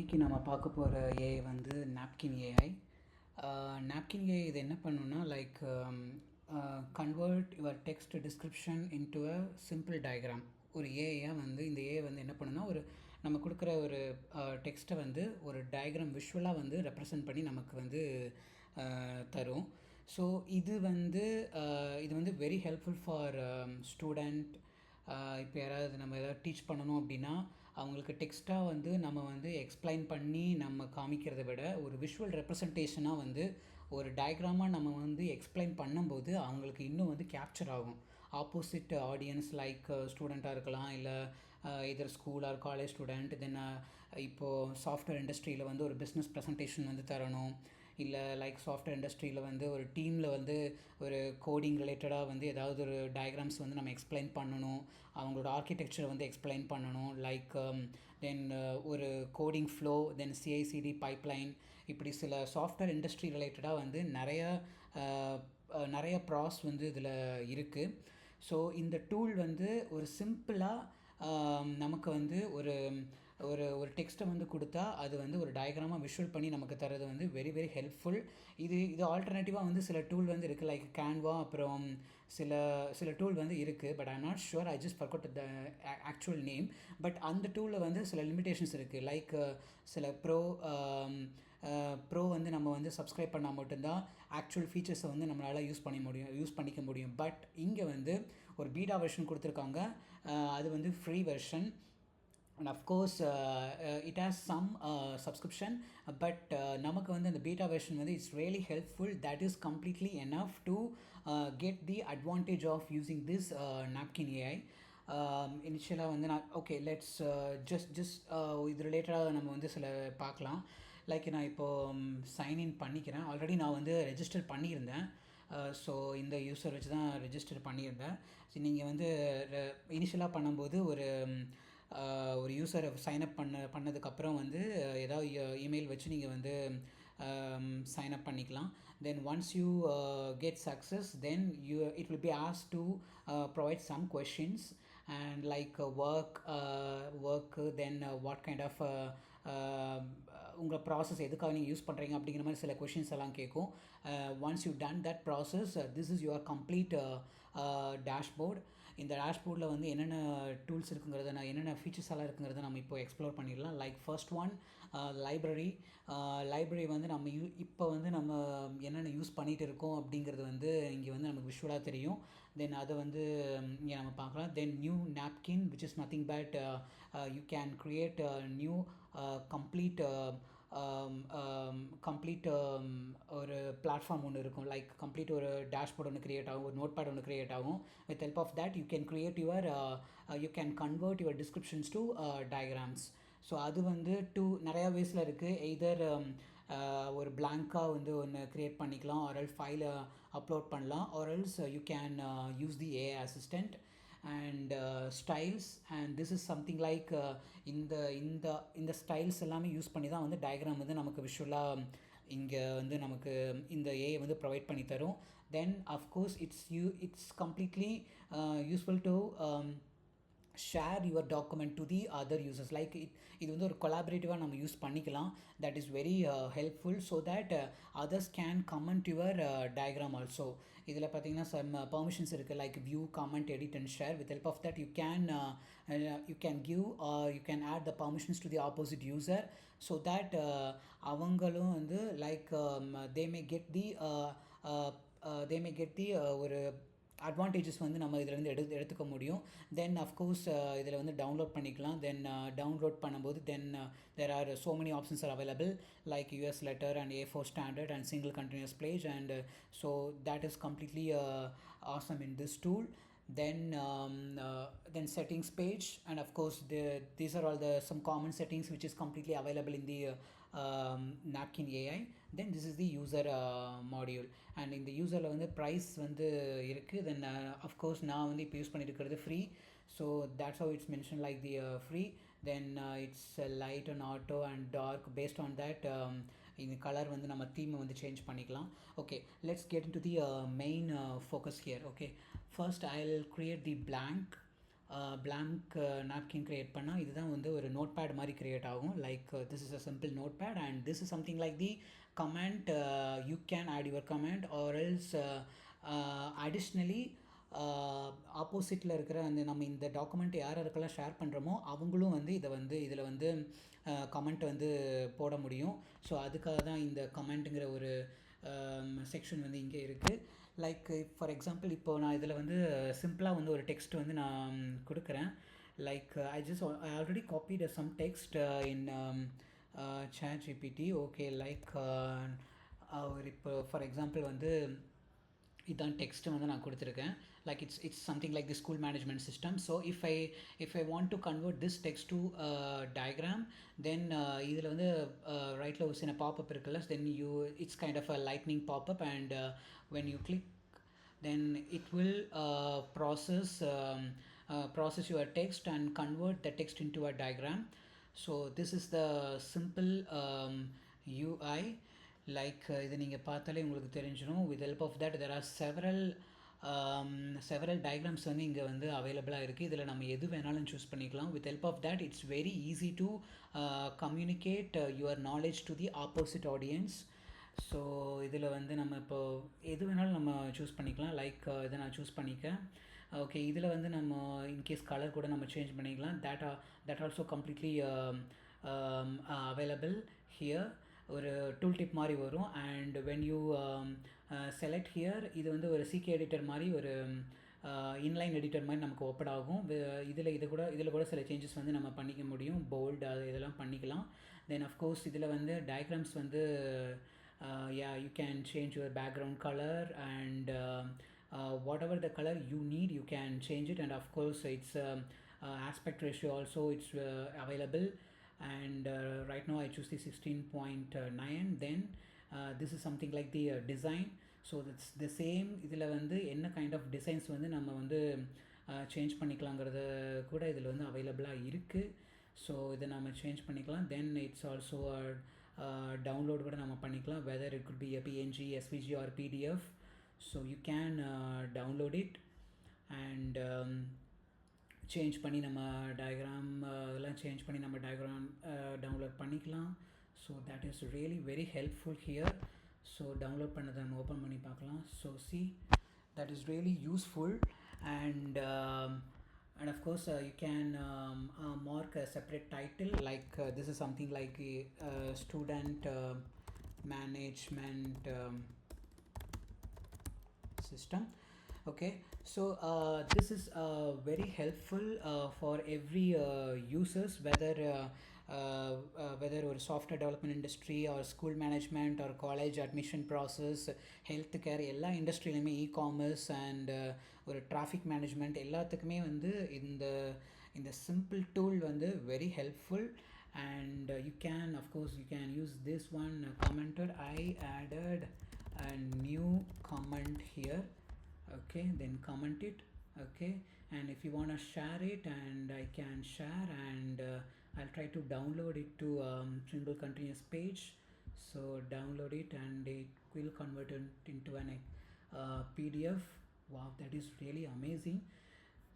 இன்றைக்கி நம்ம பார்க்க போகிற ஏஐ வந்து நாப்கின் ஏஐ. நாப்கின் ஏஐ இது என்ன பண்ணுன்னா like convert your text description into a simple diagram. ஒரு ஏஐயாக வந்து இந்த ஏஐ வந்து என்ன பண்ணுன்னா ஒரு நம்ம கொடுக்குற ஒரு டெக்ஸ்ட்டை வந்து ஒரு டயக்ராம் விஷுவலாக வந்து ரெப்ரசன்ட் பண்ணி நமக்கு வந்து தரும். ஸோ இது வந்து வெரி ஹெல்ப்ஃபுல் ஃபார் ஸ்டூடெண்ட். இப்போ யாராவது நம்ம எதாவது டீச் பண்ணணும் அப்படின்னா அவங்களுக்கு டெக்ஸ்ட்டாக வந்து நம்ம வந்து எக்ஸ்பிளைன் பண்ணி நம்ம காமிக்கிறத விட ஒரு விஷுவல் ரெப்ரசன்டேஷனாக வந்து ஒரு டயக்ராமாக நம்ம வந்து எக்ஸ்பிளைன் பண்ணும்போது அவங்களுக்கு இன்னும் வந்து கேப்சர் ஆகும். ஆப்போசிட் ஆடியன்ஸ் லைக் ஸ்டூடெண்ட்டாக இருக்கலாம், இல்லை இதர் ஸ்கூல் ஆர் காலேஜ் ஸ்டூடெண்ட். தென் இப்போது சாஃப்ட்வேர் இண்டஸ்ட்ரியில் வந்து ஒரு பிஸ்னஸ் ப்ரெசன்டேஷன் வந்து தரணும், இல்லை லைக் சாஃப்ட்வேர் இண்டஸ்ட்ரியில் வந்து ஒரு டீமில் வந்து ஒரு கோடிங் ரிலேட்டடாக வந்து ஏதாவது ஒரு டயக்ராம்ஸ் வந்து நம்ம எக்ஸ்பிளைன் பண்ணணும், அவங்களோட ஆர்கிடெக்சர் வந்து எக்ஸ்பிளைன் பண்ணணும். லைக் தென் ஒரு கோடிங் ஃப்ளோ, தென் சிஐசிடி பைப்லைன், இப்படி சில சாஃப்ட்வேர் இண்டஸ்ட்ரி ரிலேட்டடாக வந்து நிறைய ப்ராஸ் வந்து இதில் இருக்குது. ஸோ இந்த டூல் வந்து ஒரு சிம்பிளாக நமக்கு வந்து ஒரு ஒரு ஒரு டெக்ஸ்ட்டை வந்து கொடுத்தா அது வந்து ஒரு டயக்ராமாக விஷுவல் பண்ணி நமக்கு தரது வந்து வெரி வெரி ஹெல்ப்ஃபுல். இது ஆல்டர்னேட்டிவாக வந்து சில டூல் வந்து இருக்குது, லைக் கேன்வா, அப்புறம் சில டூல் வந்து இருக்குது. But I'm not sure, I just forgot the actual name. But அந்த டூலில் வந்து சில லிமிடேஷன்ஸ் இருக்குது. லைக் சில ப்ரோ வந்து நம்ம வந்து சப்ஸ்கிரைப் பண்ணால் மட்டும்தான் ஆக்சுவல் ஃபீச்சர்ஸை வந்து நம்மளால் யூஸ் பண்ணிக்க முடியும். பட் இங்கே வந்து ஒரு பீட்டா வெர்ஷன் கொடுத்துருக்காங்க, அது வந்து free version. And of course it has some subscription, but நமக்கு வந்து அந்த பீட்டா வெர்ஷன் வந்து it's really helpful. That is completely enough to get the advantage of using this napkin AI. இனிஷியலாக வந்து நான் ஓகே லெட்ஸ் ஜஸ்ட் இது ரிலேட்டடாக நம்ம வந்து சில பார்க்கலாம். லைக் நான் இப்போது சைன்இன் பண்ணிக்கிறேன். ஆல்ரெடி நான் வந்து ரெஜிஸ்டர் பண்ணியிருந்தேன். ஸோ இந்த யூஸர் வச்சு தான் ரெஜிஸ்டர் பண்ணியிருந்தேன். ஸோ நீங்கள் வந்து இனிஷியலாக பண்ணும்போது ஒரு யூஸரை சைன்அப் பண்ணதுக்கப்புறம் வந்து ஏதாவது இமெயில் வச்சு நீங்கள் வந்து சைன்அப் பண்ணிக்கலாம். Then once you get success, then it will be asked to provide some questions and like work, then what kind of உங்கள் ப்ராசஸ் எதுக்காக நீங்கள் யூஸ் பண்ணுறீங்க அப்படிங்கிற மாதிரி சில கொஷின்ஸ் எல்லாம் கேட்கும். Once you done that process, this is your complete dashboard. இந்த டேஷ்போர்டில் வந்து என்னென்ன டூல்ஸ் இருக்குங்கிறத, என்னென்ன ஃபீச்சர்ஸ் எல்லாம் இருக்குங்கிறத நம்ம இப்போ எக்ஸ்ப்ளோர் பண்ணிடலாம். லைக் ஃபர்ஸ்ட் ஒன், லைப்ரரி வந்து நம்ம இப்போ வந்து நம்ம என்னென்ன யூஸ் பண்ணிகிட்டு இருக்கோம் அப்படிங்கிறது வந்து இங்கே வந்து நமக்கு விஷுவலாக தெரியும். தென் அதை வந்து இங்கே நம்ம பார்க்கலாம். Then new napkin, which is nothing but you can create new complete ஒரு பிளாட்ஃபார்ம் ஒன்று இருக்கும். லைக் கம்ப்ளீட் ஒரு டேஷ்போர்ட் ஒன்று க்ரியேட் ஆகும், ஒரு நோட் பேட் ஒன்று க்ரியேட் ஆகும். With help of that you can create you can convert your descriptions to diagrams. So அது வந்து நிறையா வேஸில் இருக்குது. எய்தர் ஒரு பிளாங்காக வந்து ஒன்று க்ரியேட் பண்ணிக்கலாம், ஆர் எல்ஸ் ஃபைலை அப்லோட் பண்ணலாம், or else you can use the AI assistant and styles. And this is something like இந்த ஸ்டைல்ஸ் எல்லாமே யூஸ் பண்ணி தான் வந்து டயக்ராம் வந்து நமக்கு விஷுவலாக இங்கே வந்து நமக்கு இந்த ஏஐ வந்து ப்ரொவைட் பண்ணி தரும். Then of course it's completely useful to share your document to the other users. Like இது வந்து ஒரு கொலாபரேட்டிவாக நம்ம யூஸ் பண்ணிக்கலாம். That is very helpful so that others can comment your diagram also. இதில் பார்த்தீங்கன்னா சம் பர்மிஷன்ஸ் இருக்குது, like view, comment, edit and share. With help of that you can give you can add the permissions to the opposite user so that அவங்களும் வந்து like they May get the ஒரு advantages வந்து நம்ம இதிலேருந்து எடுத்துக்க முடியும். தென் of course இதில் வந்து டவுன்லோட் பண்ணிக்கலாம். தென் டவுன்லோட் பண்ணும்போது then there are so many options are available like US letter and A4 standard and single continuous page, and so that is completely awesome in this tool. Then settings page, and of course these are all some common settings which is completely available in the Napkin AI. Then this is the user module, and in the user வந்து price வந்து இருக்குது. then of course நான் வந்து இப்போ use பண்ணிட்டு இருக்கிறது free, so that's how it's mentioned like the free. then it's light and auto and dark. based on that இந்த colour வந்து நம்ம தீமை வந்து சேஞ்ச் பண்ணிக்கலாம். Okay, let's get into the main focus here. Okay, first I will create the blank blank napkin create பண்ணால் இதுதான் வந்து ஒரு நோட் பேட் மாதிரி க்ரியேட் ஆகும். Like this is a simple notepad and this is something like the comment. You can add your comment or else additionally ஆப்போசிட்டில் இருக்கிற அந்த நம்ம இந்த டாக்குமெண்ட் யார் யாருக்கெல்லாம் ஷேர் பண்ணுறோமோ அவங்களும் வந்து இதில் வந்து கமெண்ட் வந்து போட முடியும். ஸோ அதுக்காக தான் இந்த கமெண்ட்டுங்கிற ஒரு செக்ஷன் வந்து இங்கே இருக்குது. லைக் ஃபார் எக்ஸாம்பிள் இப்போ நான் இதில் வந்து சிம்பிளாக வந்து ஒரு டெக்ஸ்ட் வந்து நான் கொடுக்குறேன். Like I already copied some text in chat gpt. Okay, like ஒரு இப்போ ஃபார் எக்ஸாம்பிள் வந்து இதான் டெக்ஸ்ட்டு வந்து நான் கொடுத்துருக்கேன். Like it's something like the school management system. So if I want to convert this text to diagram, then இதில் வந்து ரைட்டில் ஒரு சின்ன பாப்அப் இருக்குல்ல, then it's kind of a lightning popup and when you click, then it will process your text and convert the text into a diagram. So this is the simple UI. Like இது நீங்கள் பார்த்தாலே உங்களுக்கு தெரிஞ்சிடும். With help of that there are several diagrams வந்து இங்கே வந்து அவைலபிளாக இருக்குது. இதில் நம்ம எது வேணாலும் சூஸ் பண்ணிக்கலாம். With help of that it's very easy to communicate your knowledge to the opposite audience. So இதில் வந்து நம்ம இப்போ எது வேணாலும் நம்ம சூஸ் பண்ணிக்கலாம். லைக் இதை நான் சூஸ் பண்ணிக்கேன். ஓகே, இதில் வந்து நம்ம இன்கேஸ் கலர் கூட நம்ம சேஞ்ச் பண்ணிக்கலாம். That also completely available here. ஒரு டூல் டிப் மாதிரி வரும். And when you select here, இது வந்து ஒரு சிகே எடிட்டர் மாதிரி, ஒரு இன்லைன் எடிட்டர் மாதிரி நமக்கு ஓப்பன் ஆகும். இதில் கூட சில சேஞ்சஸ் வந்து நம்ம பண்ணிக்க முடியும். போல்டு அது இதெல்லாம் பண்ணிக்கலாம். தென் அஃப்கோர்ஸ் இதில் வந்து டயக்ராம்ஸ் வந்து yeah, you can change your background color and whatever the color you need you can change it. And of course it's aspect ratio also it's available. And right now I choose the 16.9. Then this is something like the design. So that's the same. இதில் வந்து என்ன kind of designs வந்து நம்ம வந்து change பண்ணிக்கலாங்கிறது கூட இதில் வந்து அவைலபிளாக இருக்குது. ஸோ இதை நம்ம சேஞ்ச் பண்ணிக்கலாம். தென் இட்ஸ் ஆல்சோ டவுன்லோட் கூட நம்ம பண்ணிக்கலாம். Whether it could B a png, svg or pdf. So you can download it and change பண்ணி நம்ம டயக்ராம் எல்லாம் சேஞ்ச் பண்ணி நம்ம டயக்ராம் டவுன்லோட் பண்ணிக்கலாம். So that is really very helpful here. So download பண்ணதை நம்ம ஓப்பன் பண்ணி பார்க்கலாம். So see, that is really useful. And of course you can mark a separate title, like this is something like student management system. Okay, so this is very helpful for every users, whether or software development industry or school management or college admission process, healthcare, எல்லா இண்டஸ்ட்ரியிலுமே e-commerce and ஒரு traffic management எல்லாத்துக்குமே வந்து இந்த simple tool வந்து very helpful. And you can use this one commented. I added a new comment here. Okay, then comment it. Okay, and if you want to share it, and I can share, and I'll try to download it to single continuous page. So download it and it will convert it into an PDF. Wow, that is really amazing.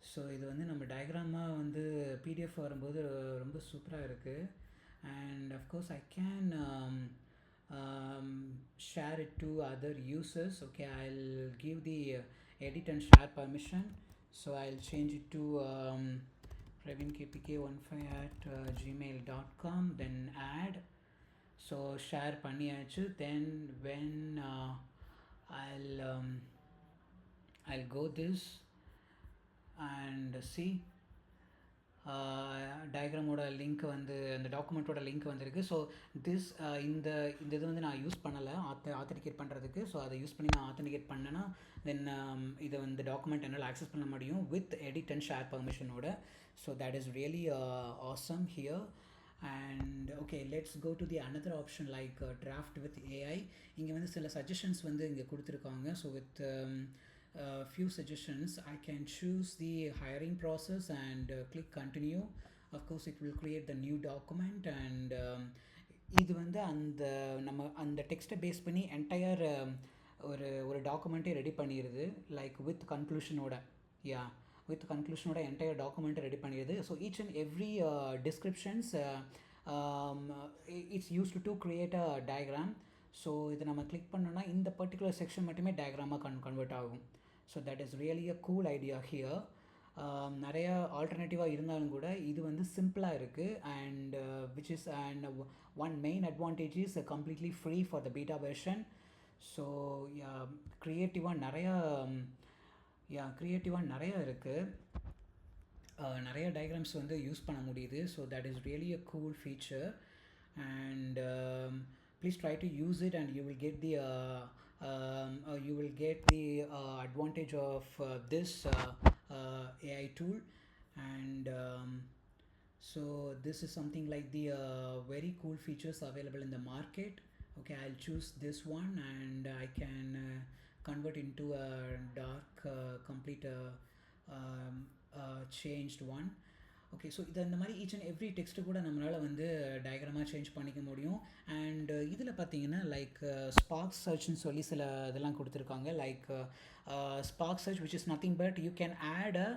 So இது வந்து நம்ம டயக்ராமாக வந்து PDF வரும்போது ரொம்ப சூப்பராக இருக்குது. And of course I can share it to other users. Okay, I'll give the edit and share permission. So I'll change it to revinkpk15@gmail.com. then add. So share பண்ணியாச்சு. then when I'll go this and see டயக்ராமோட link வந்து அந்த டாக்குமெண்ட்டோட link வந்திருக்கு. So this இந்த இது வந்து நான் யூஸ் பண்ணலை ஆத்தென்டிகேட் பண்ணுறதுக்கு. ஸோ அதை யூஸ் பண்ணி நான் ஆத்தென்டிகேட் பண்ணேன்னா தென் இதை வந்து டாக்குமெண்ட் என்னால் ஆக்சஸ் பண்ண முடியும் வித் எடிட் அண்ட் ஷேர் பர்மிஷனோட. So that is really awesome here. And okay, let's go to the another option like draft with AI. இங்கே வந்து சில சஜஷன்ஸ் வந்து இங்கே கொடுத்துருக்காங்க. So with few suggestions I can choose the hiring process and click continue. Of course it will create the new document and இது வந்து நம்ம அந்த டெக்ஸ்ட்டை பேஸ் பண்ணி என்டையர் ஒரு டாக்குமெண்ட்டே ரெடி பண்ணிடுது லைக் வித் கன்க்ளூஷனோட. யா with கன்க்ளூஷனோட என்டையர் டாக்குமெண்ட்டை ரெடி பண்ணிடுது. So each and every descriptions it's used to create a diagram. So இதை நம்ம கிளிக் பண்ணோன்னா இந்த பர்டிகுலர் செக்ஷன் மட்டுமே டயக்ராமாக கன்வெர்ட் ஆகும். So that is really a cool idea here. நிறைய ஆல்டர்னேட்டிவாக இருந்தாலும் கூட இது வந்து சிம்பிளாக இருக்குது. And which is and one main advantage is completely free for the beta version. So க்ரியேட்டிவாக நிறையா இருக்குது. நிறைய டயக்ராம்ஸ் வந்து யூஸ் பண்ண முடியுது. So that is really a cool feature. And please try to use it and you will get the advantage of this AI tool. And so this is something like the very cool features available in the market. Okay, I'll choose this one and I can convert into a dark complete changed one. Okay, so இது அந்த மாதிரி each and every text கூட நம்மளால் வந்து டயக்ராமாக change பண்ணிக்க முடியும். And இதில் பார்த்தீங்கன்னா லைக் ஸ்பார்க் சர்ச்னு சொல்லி சில இதெல்லாம் கொடுத்துருக்காங்க. Like spark search which is nothing but you can add a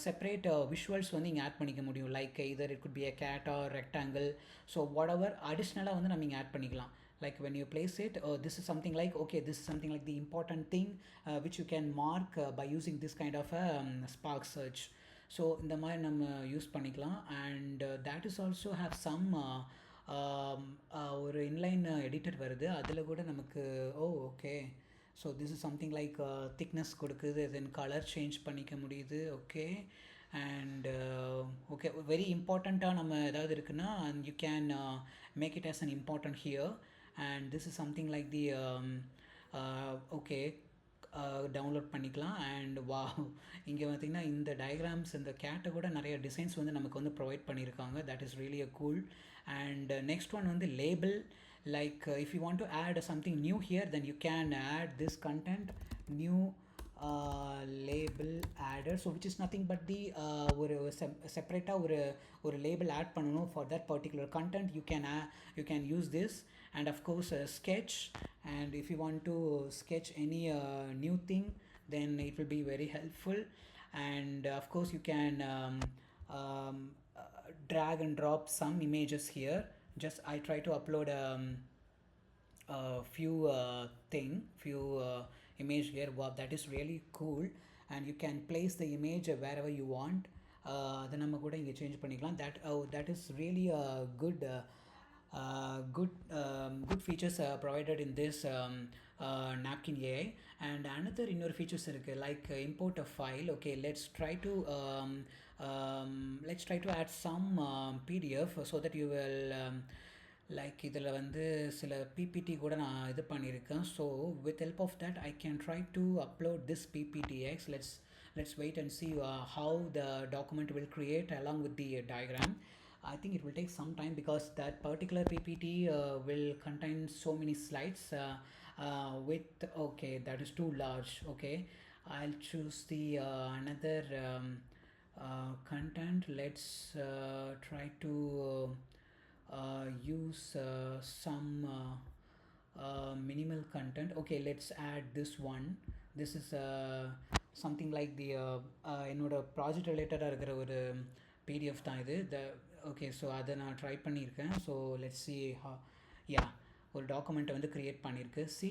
separate visuals வந்து இங்கே ஆட் பண்ணிக்க முடியும். Like either it could be a gate or rectangle. So whatever அடிஷ்னலாக வந்து நம்ம இங்கே ஆட் பண்ணிக்கலாம். Like when you place it, this is something like, okay, this is something like the important thing which you can mark by using this kind of a spark search. So இந்த மாதிரி நம்ம use பண்ணிக்கலாம். And that is also have some ஒரு inline editor வருது. அதில் கூட நமக்கு okay, so this is something like thickness கொடுக்குது, தென் கலர் சேஞ்ச் பண்ணிக்க முடியுது. ஓகே, அண்ட் ஓகே, வெரி இம்பார்ட்டண்ட்டாக நம்ம ஏதாவது இருக்குன்னா and you can make it as an important here. And this is something like the okay download பண்ணிக்கலாம். அண்ட் இங்கே பார்த்திங்கன்னா இந்த டயக்ராம்ஸ் இந்த கேட்டை கூட நிறைய டிசைன்ஸ் வந்து நமக்கு வந்து ப்ரொவைட் பண்ணியிருக்காங்க. That is really a cool. And next one வந்து label. Like if you want to add something new here then you can add this content new label adder. So which is nothing but the ஒரு செப்பரேட்டாக ஒரு label add பண்ணணும் for that particular content. You can use this. And of course sketch, and if you want to sketch any new thing then it will be very helpful. And of course you can drag and drop some images here. Just I try to upload few image here. Wow, that is really cool. And you can place the image wherever you want. அதை நம்ம கூட இங்கே change பண்ணிக்கலாம். that is really a good features provided in this Napkin AI. And another இன்னொரு features இருக்குது, like import a file. Okay, let's try to add some PDF so that you will like இதில் வந்து சில PPT கூட நான் இது பண்ணியிருக்கேன். So with help of that I can try to upload this pptx. Let's wait and see how the document will create along with the diagram. I think it will take some time because that particular PPT will contain so many slides with okay, that is too large. Okay, I'll choose the another content. Let's try to use some minimal content. Okay, let's add this one. This is something like the என்னோட project ரிலேட்டடாக இருக்கிற ஒரு PDF தான் இது. Okay, so அதை நான் try பண்ணியிருக்கேன். So let's see ஒரு டாக்குமெண்ட்டை வந்து க்ரியேட் பண்ணியிருக்கு. C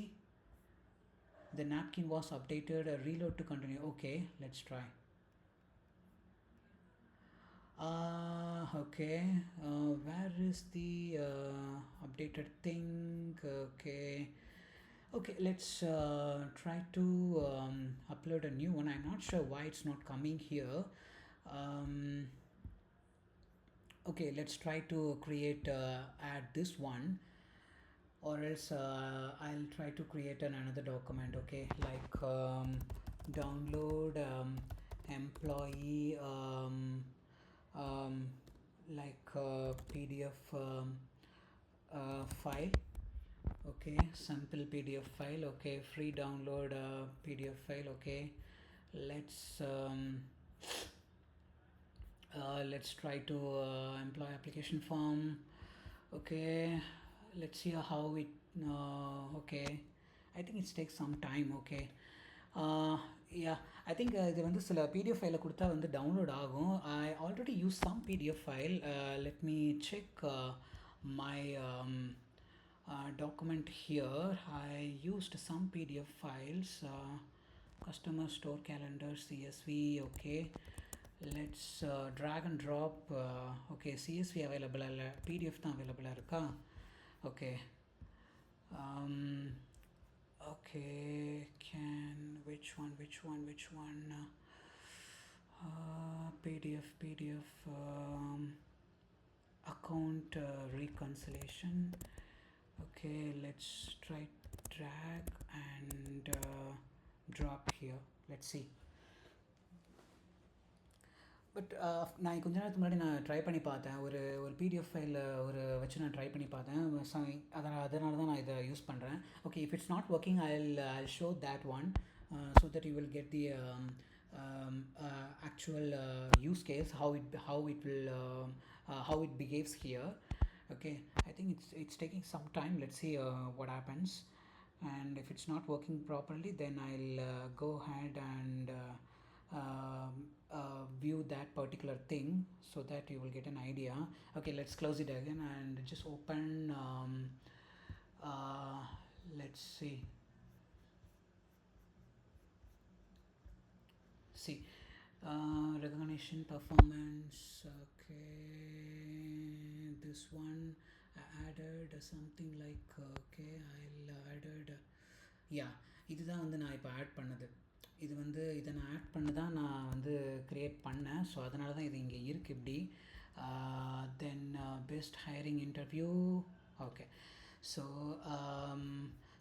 the napkin was updated, reload to continue. Okay, let's try. Okay, where is the updated thing? Okay, let's try to upload a new one. I'm not sure why it's not coming here. Okay, let's try to create add this one, or else I'll try to create another document. Okay, like download employee like PDF file. Okay, sample PDF file. Okay, free download PDF file. Okay, let's try to employee application form. Okay, let's see how it okay, I think it takes some time. Okay, Yeah, I think இது வந்து சில PDF ஃபைல குடுத்தா வந்து download ஆகும். I already use some PDF file. Let me check my document here. I used some PDF files. Customer store calendar CSV. Okay, let's drag and drop. Okay, CSV available அல்ல, PDF தான் available இருக்கா? Okay. Um, okay, which one? PDF, account reconciliation. Okay, let's try drag and drop here. Let's see. But நான் கொஞ்ச நேரத்துக்கு முன்னாடி நான் try பண்ணி பார்த்தேன், ஒரு ஒரு பிடிஎஃப் ஃபைலில் ஒரு வச்சு நான் ட்ரை பண்ணி பார்த்தேன். அதனால தான் நான் இதை யூஸ் பண்ணுறேன். Okay, if it's not working I show that one so that you will get the actual use case, how it behaves here. Okay, I think it's taking some time. Let's see what happens, and if it's not working properly, then I'll go ahead and view that particular thing so that you will get an idea. Okay, let's close it again and just open uh, let's see recognition performance. Okay, this one I added something like okay, I'll added yeah, இதுதான் வந்து நான் இப்போ add பண்ணது. இது வந்து இதை நான் add பண்ண தான் நான் வந்து க்ரியேட் பண்ணேன். ஸோ அதனால தான் இது இங்கே இருக்குது இப்படி. தென் best hiring interview. Okay, so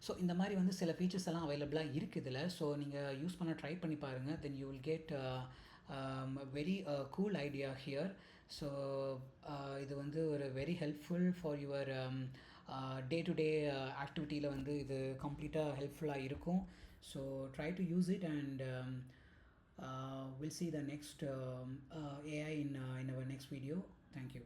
so இந்த மாதிரி வந்து சில ஃபீச்சர்ஸ் எல்லாம் அவைலபிளாக இருக்குது இதில். ஸோ நீங்கள் யூஸ் பண்ண ட்ரை பண்ணி பாருங்கள். Then you will get very cool idea here. So இது வந்து ஒரு very helpful for your day to day ஆக்டிவிட்டியில் வந்து இது கம்ப்ளீட்டாக ஹெல்ப்ஃபுல்லாக இருக்கும். So try to use it and we'll see the next AI in our next video. Thank you.